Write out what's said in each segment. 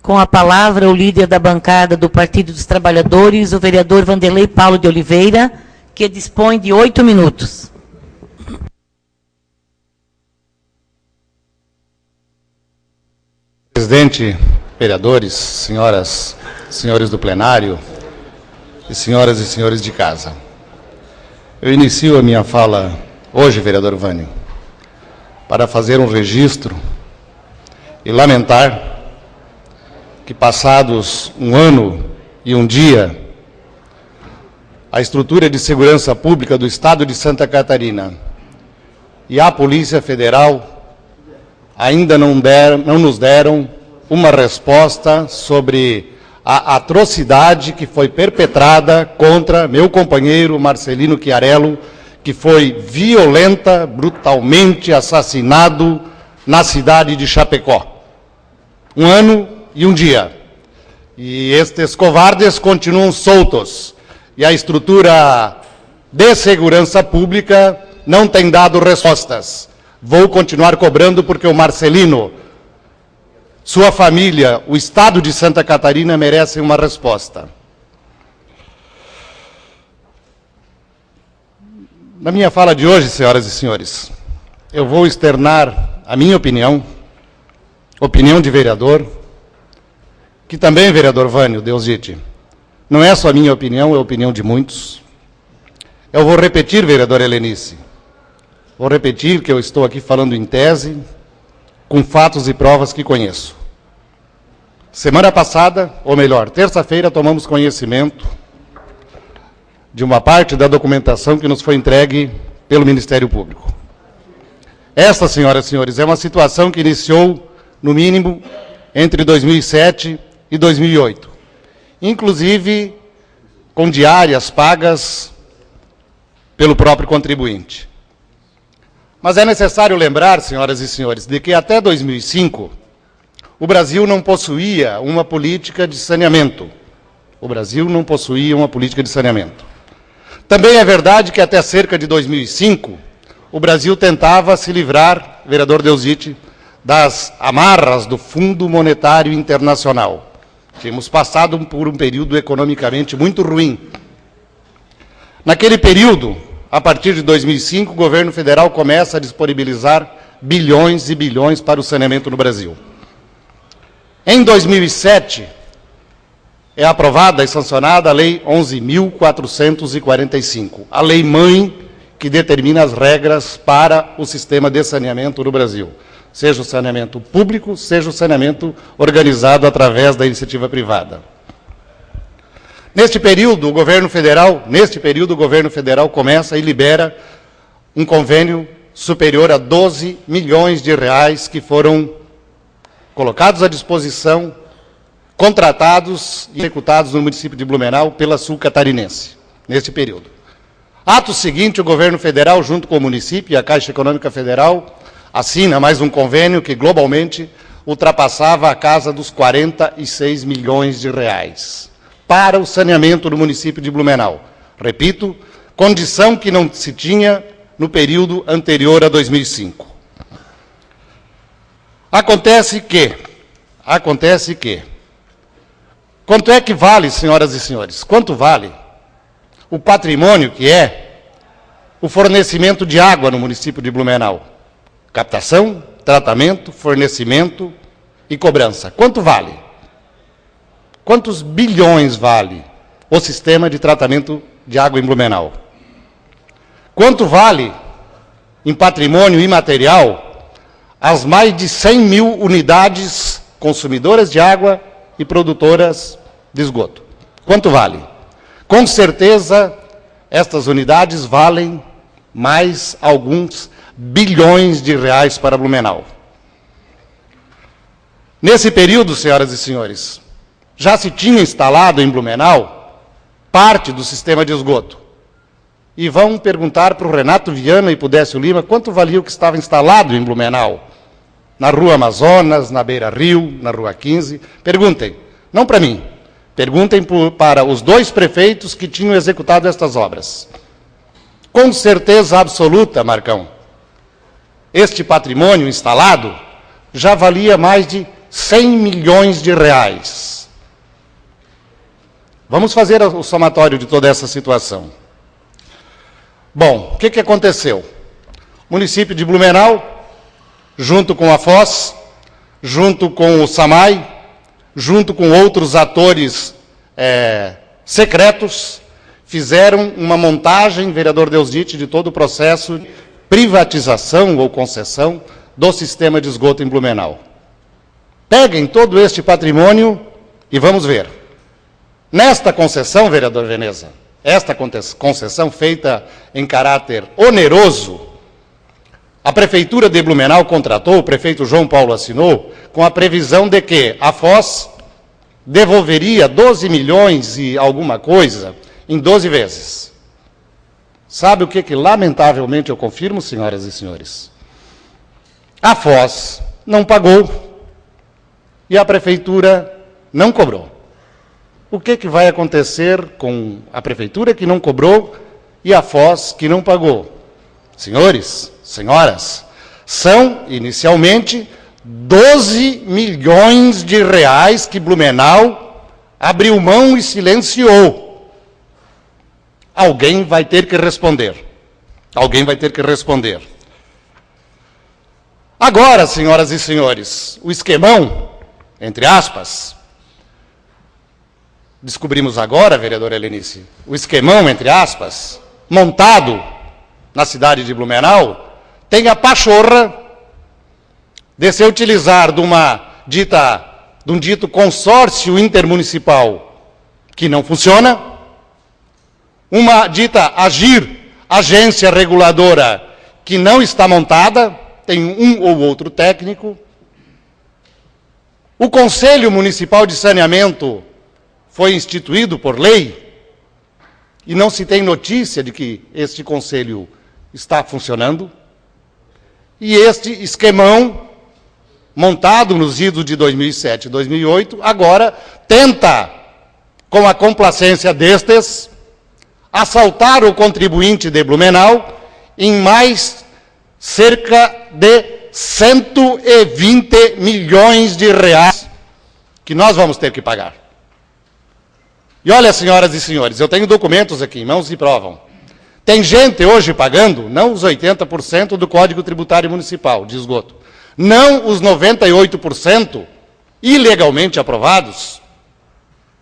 Com a palavra, o líder da bancada do Partido dos Trabalhadores, o vereador Vanderlei Paulo de Oliveira, que dispõe de 8 minutos. Presidente, vereadores, senhoras, senhores do plenário e senhoras e senhores de casa. Eu inicio a minha fala hoje, vereador Vânio, para fazer um registro e lamentar que, passados um ano e um dia, a estrutura de segurança pública do Estado de Santa Catarina e a Polícia Federal ainda não nos deram uma resposta sobre a atrocidade que foi perpetrada contra meu companheiro Marcelino Chiarello, que foi violenta, brutalmente assassinado na cidade de Chapecó. Um ano e um dia. E estes covardes continuam soltos. E a estrutura de segurança pública não tem dado respostas. Vou continuar cobrando porque o Marcelino, sua família, o Estado de Santa Catarina merecem uma resposta. Na minha fala de hoje, senhoras e senhores, eu vou externar a minha opinião de vereador, que também, vereador Vânio Deusdite, não é só a minha opinião, é a opinião de muitos. Eu vou repetir, vereador Helenice, vou repetir que eu estou aqui falando em tese, com fatos e provas que conheço. Semana passada, ou melhor, terça-feira, tomamos conhecimento de uma parte da documentação que nos foi entregue pelo Ministério Público. Esta, senhoras e senhores, é uma situação que iniciou, no mínimo, entre 2007 e 2008, inclusive com diárias pagas pelo próprio contribuinte. Mas é necessário lembrar, senhoras e senhores, de que até 2005 o Brasil não possuía uma política de saneamento. O Brasil não possuía uma política de saneamento. Também é verdade que até cerca de 2005 o Brasil tentava se livrar, vereador Deusdite, das amarras do Fundo Monetário Internacional. Tínhamos passado por um período economicamente muito ruim. Naquele período, a partir de 2005, o governo federal começa a disponibilizar bilhões e bilhões para o saneamento no Brasil. Em 2007, é aprovada e sancionada a Lei 11.445, a lei-mãe que determina as regras para o sistema de saneamento no Brasil. Seja o saneamento público, seja o saneamento organizado através da iniciativa privada. Neste período, o governo federal começa e libera um convênio superior a 12 milhões de reais que foram colocados à disposição, contratados e executados no município de Blumenau pela Sul Catarinense, neste período. Ato seguinte, o governo federal, junto com o município e a Caixa Econômica Federal, assina mais um convênio que globalmente ultrapassava a casa dos 46 milhões de reais para o saneamento do município de Blumenau. Repito, condição que não se tinha no período anterior a 2005. Acontece que, quanto é que vale, senhoras e senhores, quanto vale o patrimônio que é o fornecimento de água no município de Blumenau? Captação, tratamento, fornecimento e cobrança. Quanto vale? Quantos bilhões vale o sistema de tratamento de água em Blumenau? Quanto vale, em patrimônio imaterial, as mais de 100 mil unidades consumidoras de água e produtoras de esgoto? Quanto vale? Com certeza, estas unidades valem mais alguns bilhões de reais para Blumenau. Nesse período, senhoras e senhores, já se tinha instalado em Blumenau parte do sistema de esgoto. E vão perguntar para o Renato Viana e para o Décio Lima quanto valia o que estava instalado em Blumenau, na Rua Amazonas, na Beira Rio, na Rua 15. Perguntem, não para mim, perguntem para os dois prefeitos que tinham executado estas obras. Com certeza absoluta, Marcão, este patrimônio instalado já valia mais de 100 milhões de reais. Vamos fazer o somatório de toda essa situação. Bom, o que aconteceu? O município de Blumenau, junto com a Foz, junto com o SAMAI, junto com outros atores secretos, fizeram uma montagem, vereador Deusdit, de todo o processo de privatização ou concessão do sistema de esgoto em Blumenau. Peguem todo este patrimônio e vamos ver. Nesta concessão, vereador Veneza, esta concessão feita em caráter oneroso, a Prefeitura de Blumenau contratou, o prefeito João Paulo assinou, com a previsão de que a Foz devolveria 12 milhões e alguma coisa em 12 vezes. Sabe o que lamentavelmente eu confirmo, senhoras e senhores? A Foz não pagou e a Prefeitura não cobrou. O que vai acontecer com a Prefeitura que não cobrou e a Foz que não pagou? Senhores, senhoras, são, inicialmente, 12 milhões de reais que Blumenau abriu mão e silenciou. Alguém vai ter que responder. Alguém vai ter que responder. Agora, senhoras e senhores, o esquemão, entre aspas, descobrimos agora, vereadora Helenice, o esquemão, entre aspas, montado na cidade de Blumenau, tem a pachorra de se utilizar de um dito consórcio intermunicipal que não funciona, uma dita agência reguladora que não está montada, tem um ou outro técnico, o Conselho Municipal de Saneamento foi instituído por lei e não se tem notícia de que este conselho está funcionando, e este esquemão, montado nos idos de 2007 e 2008, agora tenta, com a complacência destes, assaltar o contribuinte de Blumenau em mais cerca de 120 milhões de reais que nós vamos ter que pagar. E olha, senhoras e senhores, eu tenho documentos aqui em mãos que provam. Tem gente hoje pagando, não os 80% do Código Tributário Municipal de esgoto, não os 98% ilegalmente aprovados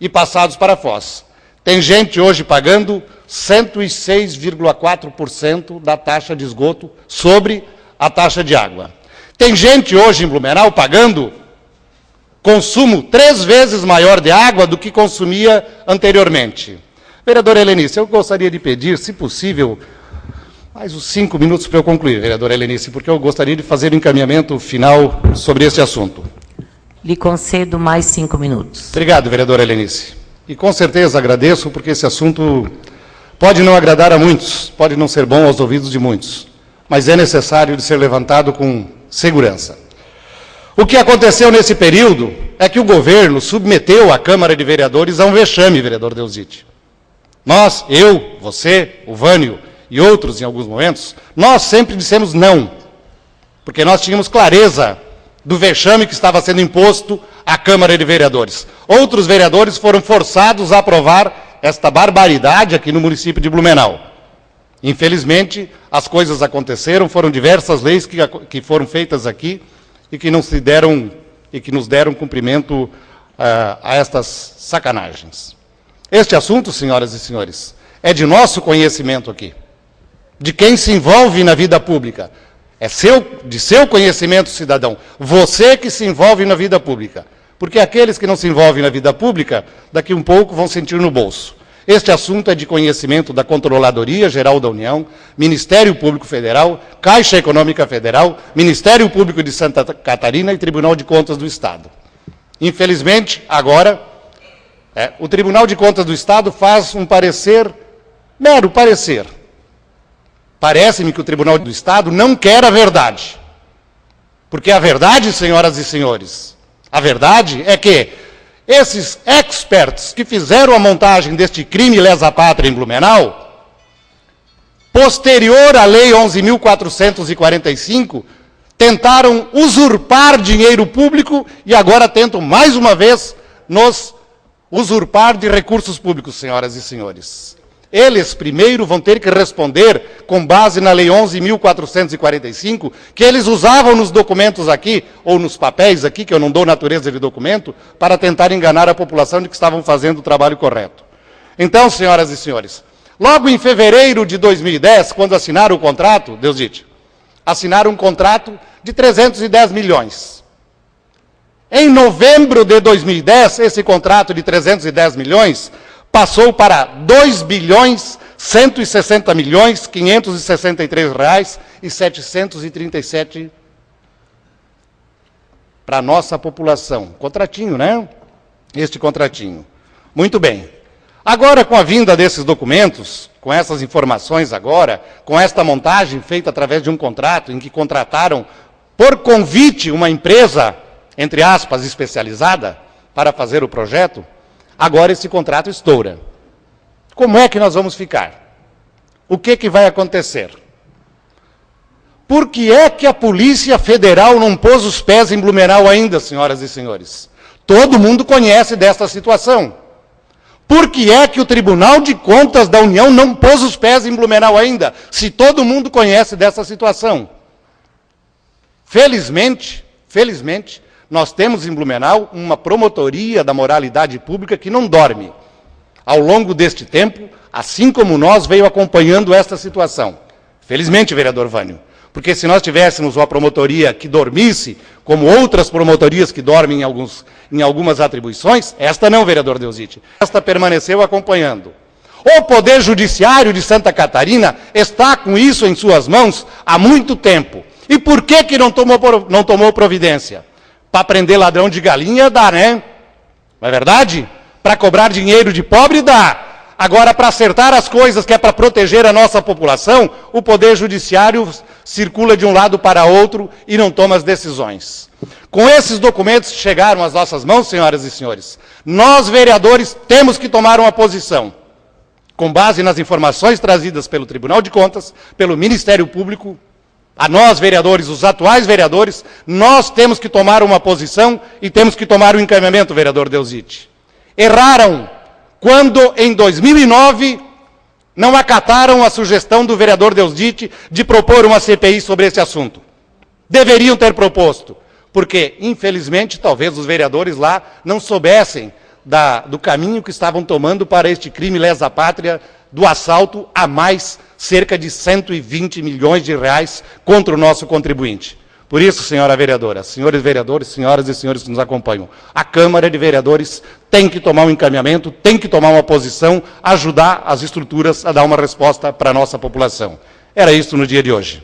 e passados para a Foz. Tem gente hoje pagando 106,4% da taxa de esgoto sobre a taxa de água. Tem gente hoje em Blumenau pagando consumo 3 vezes maior de água do que consumia anteriormente. Vereadora Helenice, eu gostaria de pedir, se possível, mais uns 5 minutos para eu concluir, vereadora Helenice, porque eu gostaria de fazer o encaminhamento final sobre este assunto. Lhe concedo mais 5 minutos. Obrigado, vereadora Helenice. E com certeza agradeço, porque esse assunto pode não agradar a muitos, pode não ser bom aos ouvidos de muitos, mas é necessário de ser levantado com segurança. O que aconteceu nesse período é que o governo submeteu a Câmara de Vereadores a um vexame, vereador Deusdit. Nós, eu, você, o Vânio e outros em alguns momentos, nós sempre dissemos não, porque nós tínhamos clareza do vexame que estava sendo imposto à Câmara de Vereadores. Outros vereadores foram forçados a aprovar esta barbaridade aqui no município de Blumenau. Infelizmente, as coisas aconteceram, foram diversas leis que foram feitas aqui e que nos deram cumprimento a estas sacanagens. Este assunto, senhoras e senhores, é de nosso conhecimento aqui, de quem se envolve na vida pública. É de seu conhecimento, cidadão. Você que se envolve na vida pública. Porque aqueles que não se envolvem na vida pública, daqui um pouco vão sentir no bolso. Este assunto é de conhecimento da Controladoria Geral da União, Ministério Público Federal, Caixa Econômica Federal, Ministério Público de Santa Catarina e Tribunal de Contas do Estado. Infelizmente, agora, o Tribunal de Contas do Estado faz um parecer, mero parecer. Parece-me que o Tribunal do Estado não quer a verdade. Porque a verdade, senhoras e senhores, a verdade é que esses experts que fizeram a montagem deste crime lesa-pátria em Blumenau, posterior à Lei 11.445, tentaram usurpar dinheiro público e agora tentam, mais uma vez, nos usurpar de recursos públicos, senhoras e senhores. Eles, primeiro, vão ter que responder com base na Lei 11.445, que eles usavam nos documentos aqui, ou nos papéis aqui, que eu não dou natureza de documento, para tentar enganar a população de que estavam fazendo o trabalho correto. Então, senhoras e senhores, logo em fevereiro de 2010, quando assinaram o contrato, Deusdite, assinaram um contrato de 310 milhões. Em novembro de 2010, esse contrato de 310 milhões passou para 2 bilhões 160 milhões 563 reais e 737 para a nossa população. Contratinho, né? Este contratinho. Muito bem. Agora, com a vinda desses documentos, com essas informações agora, com esta montagem feita através de um contrato em que contrataram por convite uma empresa, entre aspas, especializada, para fazer o projeto, agora esse contrato estoura. Como é que nós vamos ficar? O que vai acontecer? Por que é que a Polícia Federal não pôs os pés em Blumenau ainda, senhoras e senhores? Todo mundo conhece desta situação. Por que é que o Tribunal de Contas da União não pôs os pés em Blumenau ainda, se todo mundo conhece dessa situação? Felizmente, nós temos em Blumenau uma promotoria da moralidade pública que não dorme. Ao longo deste tempo, assim como nós, veio acompanhando esta situação. Felizmente, vereador Vânio, porque se nós tivéssemos uma promotoria que dormisse, como outras promotorias que dormem em algumas atribuições, esta não, vereador Deusdite, esta permaneceu acompanhando. O Poder Judiciário de Santa Catarina está com isso em suas mãos há muito tempo. E por que não tomou providência? Para prender ladrão de galinha dá, né? Não é verdade? Para cobrar dinheiro de pobre dá. Agora, para acertar as coisas que é para proteger a nossa população, o Poder Judiciário circula de um lado para outro e não toma as decisões. Com esses documentos que chegaram às nossas mãos, senhoras e senhores, nós, vereadores, temos que tomar uma posição. Com base nas informações trazidas pelo Tribunal de Contas, pelo Ministério Público, a nós, vereadores, os atuais vereadores, nós temos que tomar uma posição e temos que tomar um encaminhamento, vereador Deusdite. Erraram quando, em 2009, não acataram a sugestão do vereador Deusdite de propor uma CPI sobre esse assunto. Deveriam ter proposto, porque, infelizmente, talvez os vereadores lá não soubessem do caminho que estavam tomando para este crime lesa-pátria do assalto a mais cerca de 120 milhões de reais contra o nosso contribuinte. Por isso, senhora vereadora, senhores vereadores, senhoras e senhores que nos acompanham, a Câmara de Vereadores tem que tomar um encaminhamento, tem que tomar uma posição, ajudar as estruturas a dar uma resposta para a nossa população. Era isso no dia de hoje.